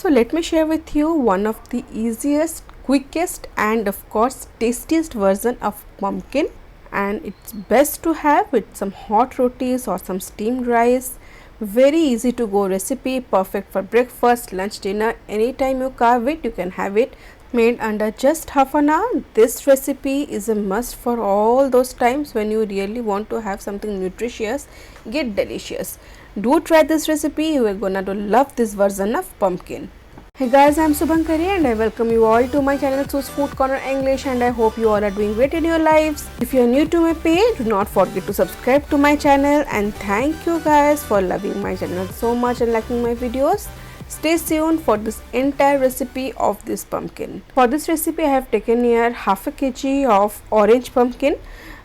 So let me share with you one of the easiest, quickest and of course tastiest version of pumpkin, and it's best to have with some hot rotis or some steamed rice. Very easy to go recipe, perfect for breakfast, lunch, dinner. Anytime you carve it, you can have it made under just half an hour. This recipe is a must for all those times when you really want to have something nutritious yet delicious. Do try this recipe. You are gonna love this version of pumpkin. Hey guys, I'm Subhankari and I welcome you all to my channel Su's Food Corner English, and I hope you all are doing great in your lives. If you are new to my page, do not forget to subscribe to my channel, and thank you guys for loving my channel so much and liking my videos. Stay tuned for this entire recipe of this pumpkin. For this recipe I have taken here half a kg of orange pumpkin.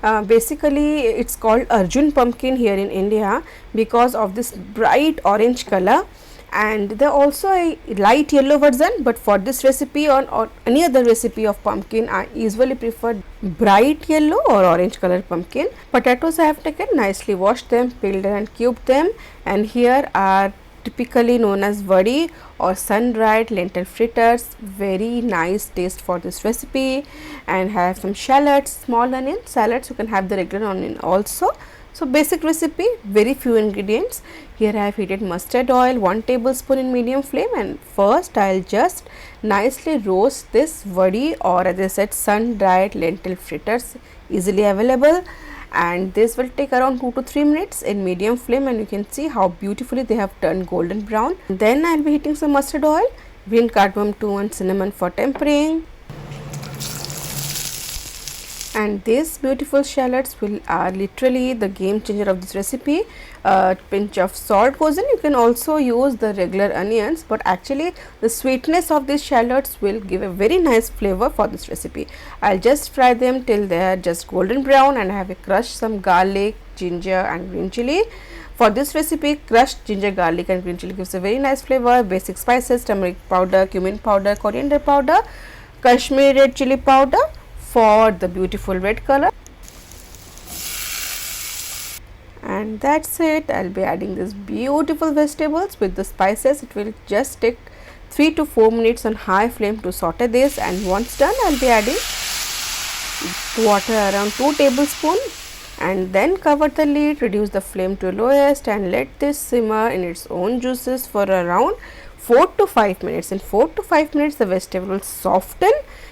Basically it's called Arjun pumpkin here in India because of this bright orange color, and there also a light yellow version, but for this recipe or any other recipe of pumpkin I usually prefer bright yellow or orange color pumpkin. Potatoes I have taken, nicely washed them, peeled and cubed them, and here are typically known as Vadi or sun-dried lentil fritters. Very nice taste for this recipe. And have some shallots, small onion, salads, you can have the regular onion also. So basic recipe, very few ingredients. Here I have heated mustard oil, 1 tablespoon in medium flame, and first I'll just nicely roast this Vadi, or as I said sun-dried lentil fritters, easily available, and this will take around 2 to 3 minutes in medium flame, and you can see how beautifully they have turned golden brown. Then I'll be heating some mustard oil, green cardamom, 2 and cinnamon for tempering. And these beautiful shallots are literally the game changer of this recipe. A pinch of salt goes in. You can also use the regular onions, but actually the sweetness of these shallots will give a very nice flavor for this recipe. I'll just fry them till they are just golden brown, and I have crushed some garlic, ginger and green chilli. For this recipe, crushed ginger, garlic and green chilli gives a very nice flavor. Basic spices: turmeric powder, cumin powder, coriander powder, Kashmiri red chilli powder for the beautiful red color, and that's it. I'll be adding these beautiful vegetables with the spices. It will just take 3 to 4 minutes on high flame to saute this, and once done I'll be adding water around 2 tablespoons, and then cover the lid, reduce the flame to lowest and let this simmer in its own juices for around 4 to 5 minutes. In 4 to 5 minutes the vegetable will soften.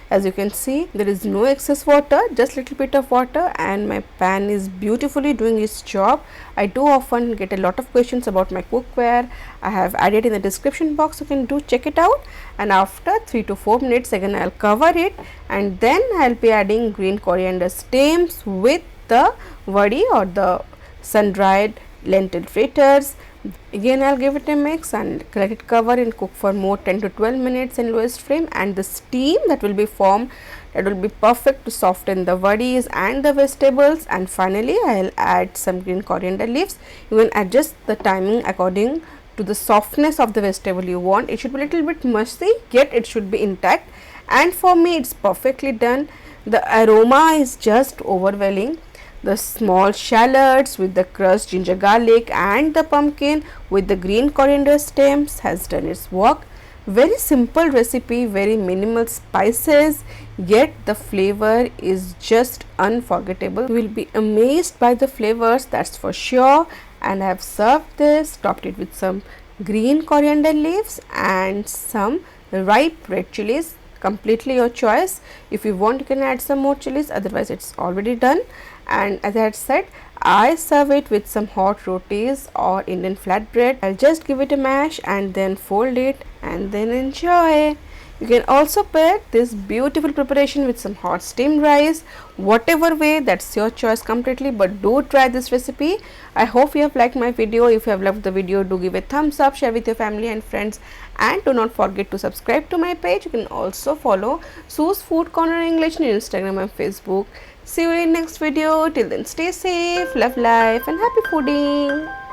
As you can see, there is no excess water, just little bit of water, and my pan is beautifully doing its job. I do often get a lot of questions about my cookware. I have added in the description box, you can do check it out. And after 3 to 4 minutes again I'll cover it, and then I'll be adding green coriander stems with the Vadi or the sun-dried lentil fritters. Again I'll give it a mix and let it cover and cook for more 10 to 12 minutes in lowest flame, and the steam that will be formed, that will be perfect to soften the Vadis and the vegetables. And finally I'll add some green coriander leaves. You can adjust the timing according to the softness of the vegetable you want. It should be a little bit mushy, yet it should be intact, and for me it's perfectly done. The aroma is just overwhelming. The small shallots with the crushed ginger, garlic and the pumpkin with the green coriander stems has done its work. Very simple recipe, very minimal spices, yet the flavor is just unforgettable. You will be amazed by the flavors, that's for sure. And I have served this, topped it with some green coriander leaves and some ripe red chilies. Completely your choice. If you want, you can add some more chilies, otherwise it's already done. And as I had said, I serve it with some hot rotis or Indian flatbread. I'll just give it a mash and then fold it and then enjoy. You can also pair this beautiful preparation with some hot steamed rice. Whatever way, that's your choice completely, but do try this recipe. I hope you have liked my video. If you have loved the video, do give a thumbs up, share with your family and friends, and do not forget to subscribe to my page. You can also follow Su's Food Corner English on Instagram and Facebook. See you in next video. Till then, stay safe, love life and happy fooding.